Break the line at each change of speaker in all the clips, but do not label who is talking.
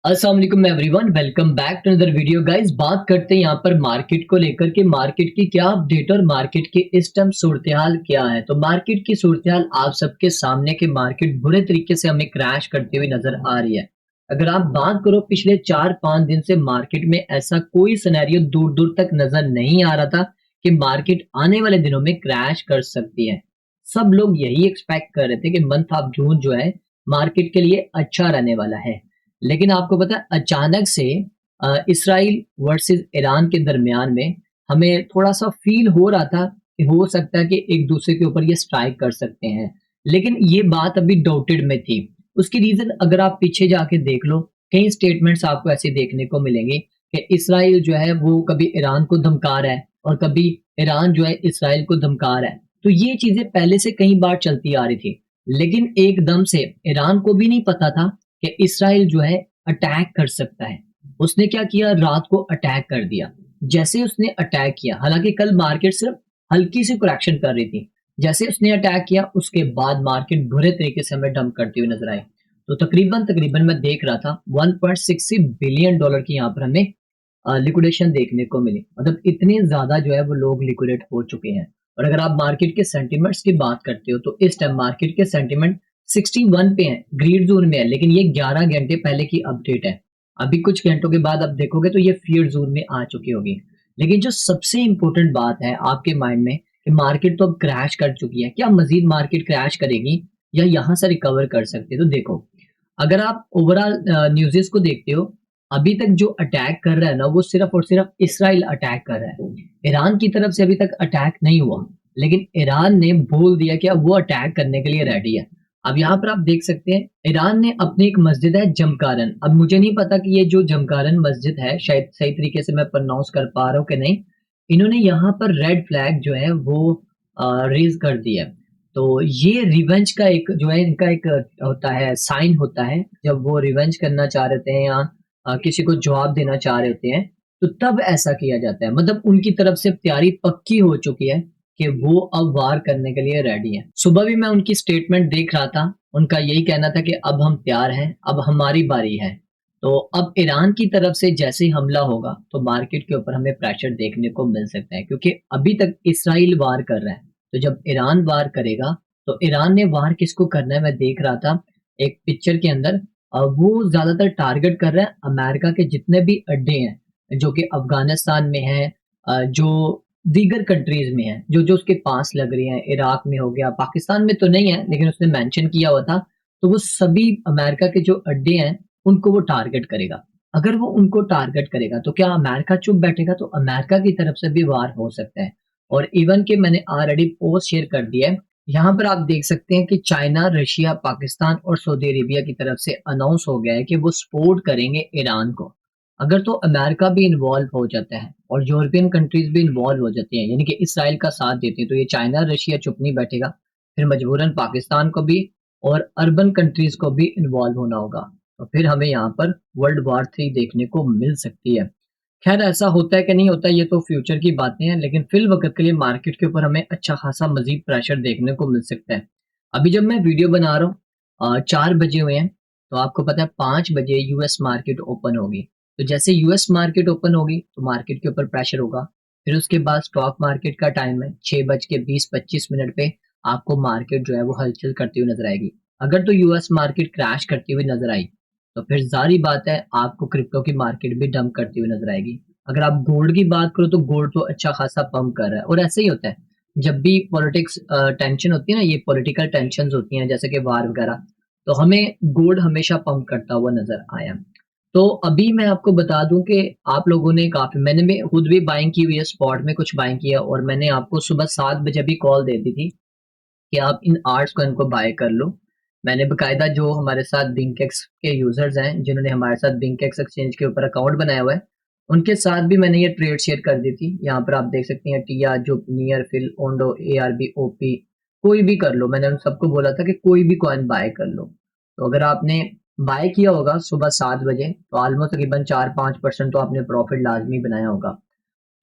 अस्सलाम वालेकुम everyone, welcome back to another video guys. बात करते हैं यहाँ पर मार्केट को लेकर के मार्केट की क्या अपडेट और मार्केट की इस टाइम सूरत-ए-हाल क्या है। तो मार्केट की सूरत-ए-हाल आप सबके सामने कि मार्केट बुरे तरीके से हमें क्रैश करती हुई नजर आ रही है। अगर आप बात करो पिछले 4-5 दिन से मार्केट में ऐसा कोई सिनेरियो दूर-दूर तक नजर नहीं आ रहा था कि मार्केट आने वाले दिनों में क्रैश कर सकती है। सब लोग यही एक्सपेक्ट कर रहे थे कि मंथ ऑफ जून जो है मार्केट के लिए अच्छा रहने वाला है। लेकिन आपको पता है अचानक से इसराइल वर्सेस ईरान के दरमियान में हमें थोड़ा-सा फ़ील हो रहा था कि हो सकता है कि एक दूसरे के ऊपर ये स्ट्राइक कर सकते हैं। लेकिन ये बात अभी डाउटेड में थी। उसकी रीज़न अगर आप पीछे जाके देख लो, कई स्टेटमेंट्स आपको ऐसे देखने को मिलेंगे कि इसराइल जो है वो कभी ईरान को धमका रहा है और कभी ईरान जो है इसराइल को धमका रहा है। तो ये चीज़ें पहले से कई बार चलती आ रही थी। लेकिन एकदम से ईरान को भी नहीं पता था कि इसराइल जो है अटैक कर सकता है। उसने क्या किया रात को अटैक कर दिया। जैसे उसने अटैक किया हालाँकि कल मार्केट सिर्फ़ हल्की सी करेक्शन कर रही थी। जैसे उसने अटैक किया उसके बाद मार्केट बुरे तरीके से हमें डंप करती हुई नज़र आई। तो तकरीबन मैं देख रहा था 1.60 बिलियन डॉलर की यहाँ पर हमें लिक्विडेशन देखने को मिली। मतलब इतने ज़्यादा जो है वो लोग लिक्विडेट हो चुके हैं। और अगर आप मार्केट के सेंटिमेंट्स की बात करते हो तो इस टाइम मार्केट के सेंटिमेंट 61 पे हैं, ग्रीन ज़ोन में है, लेकिन ये 11 घंटे पहले की अपडेट है। अभी कुछ घंटों के बाद आप देखोगे तो ये फ़ियर ज़ोन में आ चुकी होगी। लेकिन जो सबसे इम्पोर्टेंट बात है आपके माइंड में कि मार्केट तो अब क्रैश कर चुकी है, क्या मज़ीद मार्केट क्रैश करेगी या यहाँ से रिकवर कर सकती है? तो देखो, अगर आप ओवरऑल न्यूज़ेस को देखते हो, अभी तक जो अटैक कर रहा है ना, वो सिर्फ़ और सिर्फ़ इसराइल अटैक कर रहा है। ईरान की तरफ से अभी तक अटैक नहीं हुआ, लेकिन ईरान ने बोल दिया कि अब वो अटैक करने के लिए रेडी है। अब यहाँ पर आप देख सकते हैं, ईरान ने अपनी एक मस्जिद है जमकारन, अब मुझे नहीं पता कि ये जो जमकारन मस्जिद है, शायद सही तरीके से मैं प्रोनाउंस कर पा रहा हूँ कि नहीं, इन्होंने यहाँ पर रेड फ्लैग जो है वो रेज़ कर दी है। तो ये रिवेंज का एक जो है इनका एक होता है साइन होता है जब वो रिवेंज करना चाह रहे होते हैं या किसी को जवाब देना चाह रहे होते हैं तो तब ऐसा किया जाता है। मतलब उनकी तरफ से तैयारी पक्की हो चुकी है कि वो अब वार करने के लिए रेडी हैं। सुबह भी मैं उनकी स्टेटमेंट देख रहा था, उनका यही कहना था कि अब हम तैयार हैं, अब हमारी बारी है। तो अब ईरान की तरफ से जैसे ही हमला होगा तो मार्केट के ऊपर हमें प्रेशर देखने को मिल सकता है क्योंकि अभी तक इसराइल वार कर रहा है। तो जब ईरान वार करेगा तो ईरान ने वार किसको करना है मैं देख रहा था एक पिक्चर के अंदर। वो ज़्यादातर टारगेट कर रहा है अमेरिका के जितने भी अड्डे हैं जो कि अफ़गानिस्तान में हैं, जो दीगर कंट्रीज़ में हैं, जो-जो उसके पास लग रही हैं, इराक में हो गया, पाकिस्तान में तो नहीं है लेकिन उसने मेंशन किया हुआ था। तो वो सभी अमेरिका के जो अड्डे हैं, उनको वो टारगेट करेगा। अगर वो उनको टारगेट करेगा तो क्या अमेरिका चुप बैठेगा? तो अमेरिका की तरफ से भी वार हो सकता है। और इवन कि मैंने ऑलरेडी पोस्ट शेयर कर दिया है। यहाँ पर आप देख सकते हैं कि चाइना, रशिया, पाकिस्तान और सऊदी अरेबिया की तरफ से अनाउंस हो गया है कि वो सपोर्ट करेंगे ईरान को। अगर तो अमेरिका भी इन्वॉल्व हो जाता है और यूरोपियन कंट्रीज़ भी इन्वॉल्व हो जाती हैं, यानी कि इसराइल का साथ देती हैं, तो ये चाइना, रशिया चुप नहीं बैठेगा। फिर मजबूरन पाकिस्तान को भी और अर्बन कंट्रीज़ को भी इन्वॉल्व होना होगा। तो फिर हमें यहाँ पर वर्ल्ड वॉर 3 देखने को मिल सकती है। ख़ैर ऐसा होता है कि नहीं होता ये तो फ्यूचर की बातें हैं, लेकिन फ़िलवक़्त के लिए मार्केट के ऊपर हमें अच्छा ख़ासा मज़ीद प्रेशर देखने को मिल सकता है। अभी जब मैं वीडियो बना रहा हूँ 4 बजे हुए हैं, तो आपको पता है 5 बजे यूएस मार्केट ओपन होगी। तो जैसे यूएस मार्केट ओपन होगी, तो मार्केट के ऊपर प्रेशर होगा। फिर उसके बाद स्टॉक मार्केट का टाइम है 6:20-25 मिनट पे आपको मार्केट जो है वो हलचल करती हुई नज़र आएगी। अगर तो यूएस मार्केट क्रैश करती हुई नज़र आई, तो फिर ज़ाहिर बात है आपको क्रिप्टो की मार्केट भी डंप करती हुई नज़र आएगी। अगर आप गोल्ड की बात करो तो गोल्ड तो अच्छा खासा पंप कर रहा है और ऐसे ही होता है। जब भी पॉलिटिक्स टेंशन होती है ना, ये पॉलिटिकल टेंशन्स होती हैं जैसे कि वार वगैरह, तो हमें गोल्ड हमेशा पंप करता हुआ नज़र आया। तो अभी मैं आपको बता दूँ कि आप लोगों ने काफ़ी मैंने भी खुद भी बाइंग की हुई है, स्पॉट में कुछ बाइंग किया और मैंने आपको सुबह 7 बजे भी कॉल दे दी थी कि आप इन आर्ट्स को इनको बाय कर लो। मैंने बाकायदा जो हमारे साथ बिंकेक्स के यूज़र्स हैं, जिन्होंने हमारे साथ बिंकेक्स एक्सचेंज के ऊपर अकाउंट बनाया हुआ है, उनके साथ भी मैंने ये ट्रेड शेयर कर दी थी। यहाँ पर आप देख सकती हैं टिया, जुप, नियर, फिल, ओंडो, एआरबी, ओपी कोई भी कर लो। मैंने उन सबको बोला था कि कोई भी कॉइन बाय कर लो। तो अगर आपने बाय किया होगा सुबह 7 बजे तो ऑलमोस्ट तकरीबन 4-5% तो आपने प्रॉफिट लाज़मी बनाया होगा।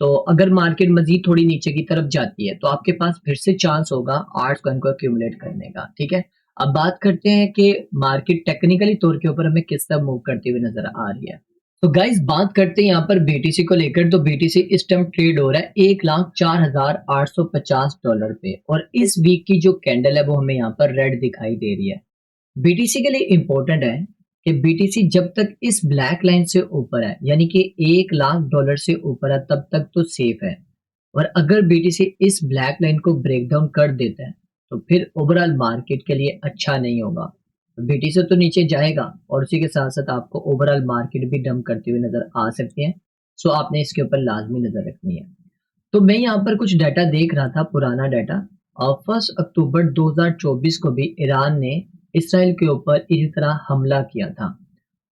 तो अगर मार्केट मज़ीद थोड़ी नीचे की तरफ जाती है, तो आपके पास फिर से चांस होगा आर्ट्स कॉइन को एक्यूमुलेट करने का, ठीक है? अब बात करते हैं कि मार्केट टेक्निकली तौर के ऊपर हमें किस तरह मूव करती हुई नजर आ रही है। तो गाइस बात करते हैं यहाँ पर बीटीसी को लेकर। तो बीटीसी इस टाइम ट्रेड हो रहा है 1,04,850 पे, और इस वीक की जो कैंडल है वो हमें यहाँ पर रेड दिखाई दे रही है। बीटीसी के लिए इंपॉर्टेंट है कि बीटीसी जब तक इस ब्लैक लाइन से ऊपर है, यानी कि $1,00,000 से ऊपर है, तब तक तो सेफ है। और अगर बीटीसी इस ब्लैक लाइन को ब्रेक डाउन कर देता है तो फिर ओवरऑल मार्केट के लिए अच्छा नहीं होगा। बीटीसी तो नीचे जाएगा और उसी के साथ साथ आपको ओवरऑल मार्केट भी डंप करती हुई नजर आ सकती है। सो आपने इसके ऊपर लाजमी नजर रखनी है। तो मैं यहाँ पर कुछ डाटा देख रहा था, पुराना डाटा। 1 अक्टूबर 2024 को भी ईरान ने इसराइल के ऊपर इसी तरह हमला किया था।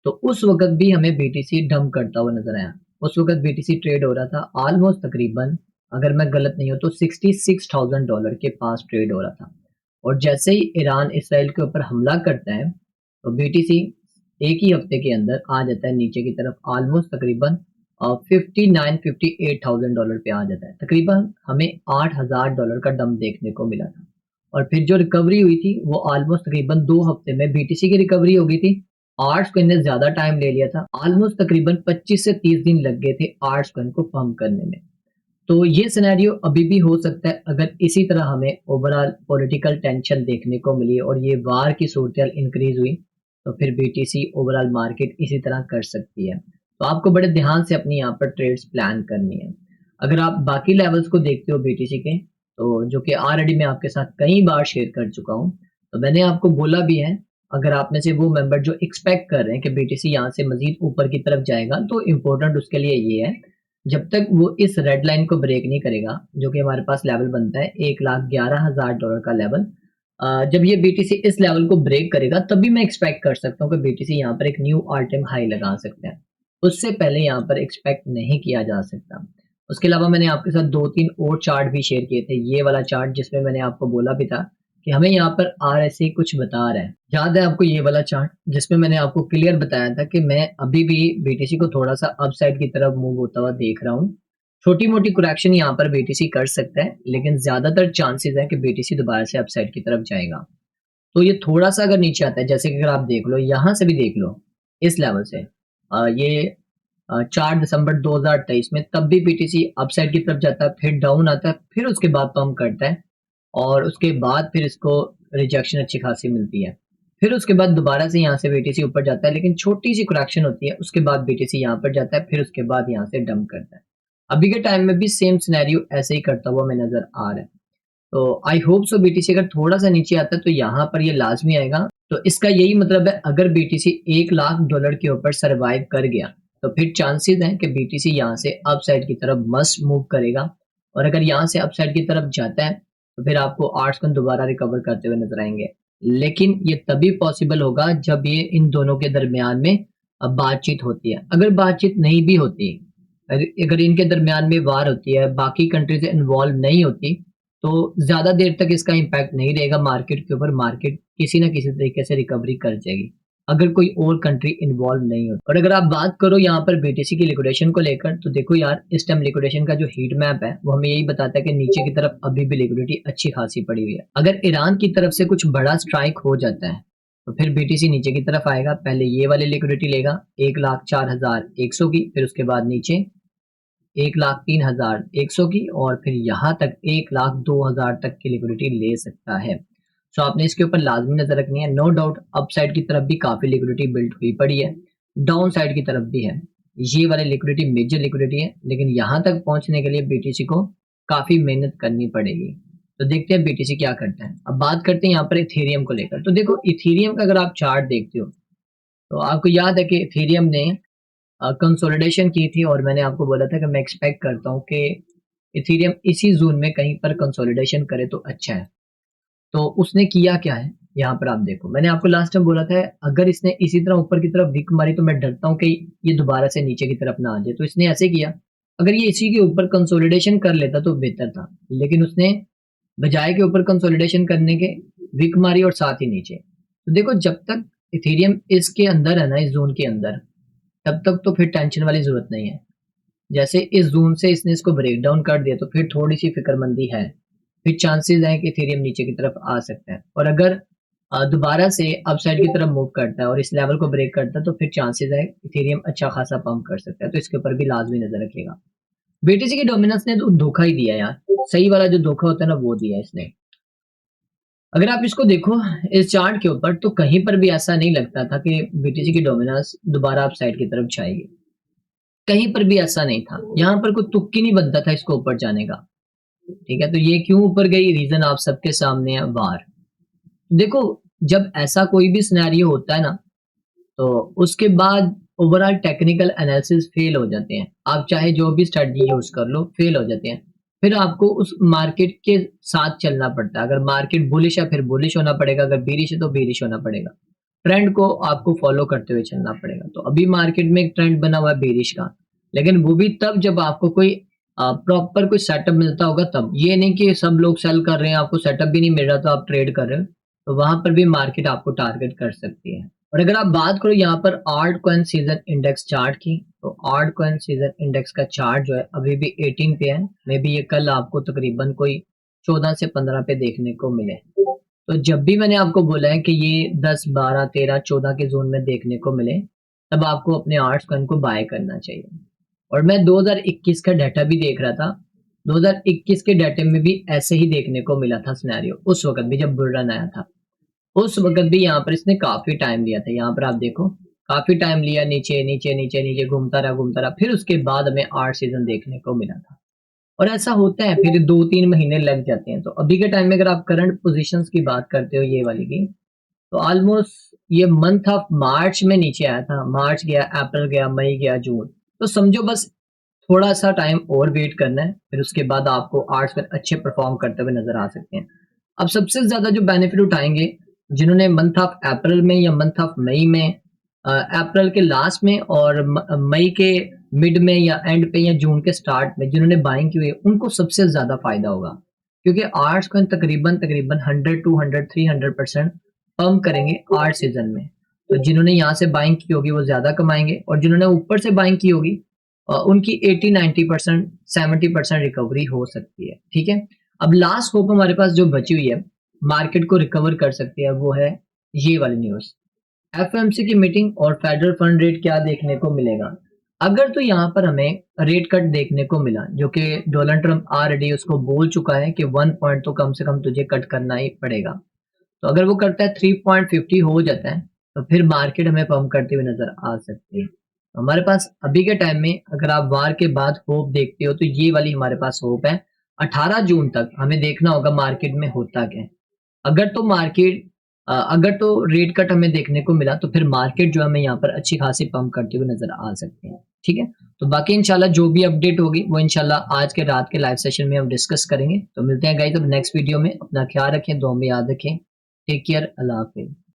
तो उस वक्त भी हमें बीटीसी डंप करता हुआ नजर आया। उस वक्त बीटीसी ट्रेड हो रहा था ऑलमोस्ट तकरीबन, अगर मैं गलत नहीं हूँ तो $66,000 के पास ट्रेड हो रहा था। और जैसे ही ईरान इसराइल के ऊपर हमला करता है तो बीटीसी एक ही हफ्ते के अंदर आ जाता है नीचे की तरफ, ऑलमोस्ट तकरीबन 58,000 $58,000 पे आ जाता है। तकरीबन हमें $8,000 का डंप देखने को मिला था। और फिर जो रिकवरी हुई थी वो ऑलमोस्ट तकरीबन 2 हफ्ते में बीटीसी की रिकवरी हो गई थी। आर्ट्स को इनने ज्यादा टाइम ले लिया था, ऑलमोस्ट तकरीबन 25 से 30 दिन लग गए थे आर्ट्स को इनको पंप करने में। तो ये सिनेरियो अभी भी हो सकता है अगर इसी तरह हमें ओवरऑल पॉलिटिकल टेंशन देखने को मिली और ये वार की सूरत इंक्रीज हुई, तो फिर बीटीसी ओवरऑल मार्केट इसी तरह कर सकती है। तो आपको बड़े ध्यान से अपनी यहाँ पर ट्रेड्स प्लान करनी है। अगर आप बाकी लेवल्स को देखते हो बीटीसी के, तो जो कि ऑलरेडी मैं आपके साथ कई बार शेयर कर चुका हूँ, तो मैंने आपको बोला भी है, अगर आप में से वो मेंबर जो एक्सपेक्ट कर रहे हैं कि बीटीसी यहाँ से मजीद ऊपर की तरफ जाएगा, तो इम्पोर्टेंट उसके लिए ये है, जब तक वो इस रेड लाइन को ब्रेक नहीं करेगा, जो कि हमारे पास लेवल बनता है $1,11,000 का लेवल, जब ये बीटीसी इस लेवल को ब्रेक करेगा तभी मैं एक्सपेक्ट कर सकता हूँ कि बीटीसी यहाँ पर एक न्यू ऑल टाइम हाई लगा सकते हैं। उससे पहले यहाँ पर एक्सपेक्ट नहीं किया जा सकता। उसके अलावा मैंने आपके साथ 2-3 और चार्ट भी शेयर किए थे। ये वाला चार्ट जिसमें मैंने आपको बोला भी था कि हमें यहाँ पर आरएसआई कुछ बता रहा है। याद है आपको ये वाला चार्ट जिसमें मैंने आपको क्लियर बताया था कि मैं अभी भी बीटीसी को थोड़ा सा अपसाइड की तरफ मूव होता हुआ देख रहा हूँ। छोटी मोटी करेक्शन यहाँ पर बीटीसी कर सकता है, लेकिन ज्यादातर चांसेस है कि बीटीसी दोबारा से अपसाइड की तरफ जाएगा। तो ये थोड़ा सा अगर नीचे आता है, जैसे कि अगर आप देख लो, यहाँ से भी देख लो, इस लेवल से, ये 4 दिसंबर 2023 में, तब भी बीटीसी अपसाइड की तरफ जाता है, फिर डाउन आता है, फिर उसके बाद पंप करता है, और उसके बाद फिर इसको रिजेक्शन अच्छी खासी मिलती है। फिर उसके बाद दोबारा से यहाँ से बीटीसी ऊपर जाता है, लेकिन छोटी सी करेक्शन होती है, उसके बाद बीटीसी यहाँ पर जाता है, फिर उसके बाद यहाँ से डंप करता है। अभी के टाइम में भी सेम सिनेरियो ऐसे ही करता हुआ हमें नजर आ रहा है। तो आई होप सो बीटीसी अगर थोड़ा सा नीचे आता है तो यहाँ पर ये लाजमी आएगा। तो इसका यही मतलब है, अगर बीटीसी $1,00,000 के ऊपर सरवाइव कर गया तो फिर चांसेस हैं कि बीटीसी यहाँ से अपसाइड की तरफ मस्ट मूव करेगा। और अगर यहाँ से अपसाइड की तरफ जाता है तो फिर आपको आर्ट्स को दोबारा रिकवर करते हुए नजर आएंगे। लेकिन ये तभी पॉसिबल होगा जब ये इन दोनों के दरमियान में बातचीत होती है। अगर बातचीत नहीं भी होती, अगर इनके दरमियान में वार होती है, बाकी कंट्रीज इन्वॉल्व नहीं होती, तो ज्यादा देर तक इसका इम्पैक्ट नहीं रहेगा मार्केट के ऊपर। मार्केट किसी ना किसी तरीके से रिकवरी कर जाएगी अगर कोई और कंट्री इन्वॉल्व नहीं हो। और अगर आप बात करो यहाँ पर बीटीसी की लिक्विडेशन को लेकर, तो देखो यार, इस टाइम लिक्विडेशन का जो हीट मैप है वो हमें यही बताता है कि नीचे की तरफ अभी भी लिक्विडिटी अच्छी खासी पड़ी हुई है। अगर ईरान की तरफ से कुछ बड़ा स्ट्राइक हो जाता है तो फिर बीटीसी नीचे की तरफ आएगा। पहले ये वाली लिक्विडिटी लेगा 1,04,100 की, फिर उसके बाद नीचे 1,03,100 की, और फिर यहाँ तक 1,02,000 तक की लिक्विडिटी ले सकता है। सो आपने इसके ऊपर लाजमी नजर रखनी है। नो डाउट अपसाइड की तरफ भी काफी लिक्विडिटी बिल्ड हुई पड़ी है, डाउन साइड की तरफ भी है। ये वाली लिक्विडिटी मेजर लिक्विडिटी है, लेकिन यहाँ तक पहुंचने के लिए बीटीसी को काफी मेहनत करनी पड़ेगी। तो देखते हैं बीटीसी क्या करता है। अब बात करते हैं यहाँ पर इथेरियम को लेकर। तो देखो, इथेरियम का अगर आप चार्ट देखते हो तो आपको याद है कि इथेरियम ने कंसोलिडेशन की थी, और मैंने आपको बोला था कि मैं एक्सपेक्ट करता हूँ कि इथेरियम इसी जोन में कहीं पर कंसोलिडेशन करे तो अच्छा है। तो उसने किया क्या है, यहाँ पर आप देखो, मैंने आपको लास्ट टाइम बोला था अगर इसने इसी तरह ऊपर की तरफ विक मारी तो मैं डरता हूँ कि ये दोबारा से नीचे की तरफ ना आ जाए। तो इसने ऐसे किया, अगर ये इसी के ऊपर कंसोलिडेशन कर लेता तो बेहतर था, लेकिन उसने बजाय के ऊपर कंसोलिडेशन करने के विक मारी और साथ ही नीचे। तो देखो, जब तक इथेरियम इसके अंदर है ना, इस जोन के अंदर, तब तक तो फिर टेंशन वाली जरूरत नहीं है। जैसे इस जोन से इसने इसको ब्रेक डाउन कर दिया तो फिर थोड़ी सी फिक्रमंदी है, फिर चांसेस हैं कि इथेरियम नीचे की तरफ आ सकता है। और अगर दोबारा से अपसाइड की तरफ मूव करता है और इस लेवल को ब्रेक करता है तो फिर चांसेस है इथेरियम अच्छा खासा पंप कर सकता है, तो इसके ऊपर भी लाजमी नजर रखिएगा। बीटीसी की डोमिनेंस ने तो धोखा ही दिया यार, सही वाला जो धोखा होता है ना वो दिया इसने। अगर आप इसको देखो इस चार्ट के ऊपर तो कहीं पर भी ऐसा नहीं लगता था कि बीटीसी की डोमिनेंस दोबारा अपसाइड की तरफ जाएगी, कहीं पर भी ऐसा नहीं था, यहाँ पर कोई तुक्की नहीं बनता था इसको ऊपर जाने का। ठीक है, तो ये क्यों ऊपर गई, रीजन आप सबके सामने है वार। देखो जब ऐसा कोई भी सिनेरियो होता है ना तो उसके बाद ओवरऑल टेक्निकल एनालिसिस फेल हो जाते हैं, आप चाहे जो भी स्ट्रेटजी यूज कर लो फेल हो जाते हैं। फिर आपको उस मार्केट के साथ चलना पड़ता है, अगर मार्केट बुलिश है फिर बुलिश होना पड़ेगा, अगर बीरिश है तो बीरिश होना पड़ेगा, ट्रेंड को आपको फॉलो करते हुए चलना पड़ेगा। तो अभी मार्केट में एक ट्रेंड बना हुआ है बीरिश का, लेकिन वो भी तब जब आपको कोई प्रॉपर कोई सेटअप मिलता होगा तब, ये नहीं कि सब लोग सेल कर रहे हैं आपको सेटअप भी नहीं मिल रहा तो आप ट्रेड कर रहे हो, तो वहां पर भी मार्केट आपको टारगेट कर सकती है। और अगर आप बात करो यहाँ पर alt coin season index chart की, तो आल्ट कॉइन सीजन इंडेक्स का चार्ट जो है अभी भी 18 पे है, मे बी ये कल आपको तकरीबन कोई 14 से 15 पे देखने को मिले। तो जब भी मैंने आपको बोला है कि ये 10 12 13 14 के जोन में देखने को मिले तब आपको अपने आल्ट कॉइन को बाय करना चाहिए। और मैं 2021 का डाटा भी देख रहा था, 2021 के डाटे में भी ऐसे ही देखने को मिला था सिनेरियो, उस वक्त भी जब बुल रन आया था उस वक़्त भी यहाँ पर इसने काफ़ी टाइम लिया था। यहाँ पर आप देखो काफ़ी टाइम लिया, नीचे, नीचे, नीचे, नीचे घूमता रहा, फिर उसके बाद हमें 8 सीज़न देखने को मिला था। और ऐसा होता है फिर 2-3 महीने लग जाते हैं। तो अभी के टाइम में अगर आप करंट पोज़ीशंस की बात करते हो ये वाली की, तो ऑलमोस्ट ये मंथ ऑफ मार्च में नीचे आया था। मार्च गया, अप्रैल गया, मई गया, जून। तो समझो बस थोड़ा-सा टाइम और वेट करना है, फिर उसके बाद आपको आर्ट्स में अच्छे परफ़ॉर्म करते हुए नज़र आ सकते हैं। अब सबसे ज़्यादा जो बेनिफिट उठाएँगे, जिन्होंने मंथ ऑफ अप्रैल में या मंथ ऑफ मई में अप्रैल के लास्ट में और मई के मिड में या एंड पे या जून के स्टार्ट में जिन्होंने बाइंग की हुई है, उनको सबसे ज़्यादा फ़ायदा होगा। क्योंकि आर्ट्स कॉइन तकरीबन 100 200 300% पंप करेंगे आर्ट सीज़न में। तो जिन्होंने यहाँ से बाइंग की होगी वो ज़्यादा कमाएँगे और जिन्होंने ऊपर से बाइंग की होगी उनकी 80-90% 70% रिकवरी हो सकती है। ठीक है? अब लास्ट होप हमारे पास जो बची हुई है, मार्केट को रिकवर कर सकती है, वो है ये वाली न्यूज़। एफओएमसी की मीटिंग और फेडरल फंड रेट क्या देखने को मिलेगा? अगर तो यहाँ पर हमें रेट कट देखने को मिला, जो कि डोनाल्ड ट्रम्प ऑलरेडी उसको बोल चुका है कि 1 पॉइंट तो कम से कम तुझे कट करना ही पड़ेगा। तो अगर वो करता है 3.50 हो जाता है, तो फिर मार्केट हमें पंप करते हुए नज़र आ सकती है। तो हमारे पास अभी के टाइम में अगर आप वार के बाद होप देखते हो तो ये वाली हमारे पास होप है। 18 जून तक हमें देखना होगा मार्केट में होता क्या है। अगर तो रेट कट हमें देखने को मिला तो फिर मार्केट जो है हमें यहाँ पर अच्छी खासी पंप करते हुए नज़र आ सकते हैं। ठीक है? तो बाकी इंशाल्लाह जो भी अपडेट होगी वो इंशाल्लाह आज के रात के लाइव सेशन में हम डिस्कस करेंगे। तो मिलते हैं गाइस अब नेक्स्ट वीडियो में। अपना ख्याल रखें, दुआ में याद रखें। टेक केयर, अल्लाह हाफ़िज़।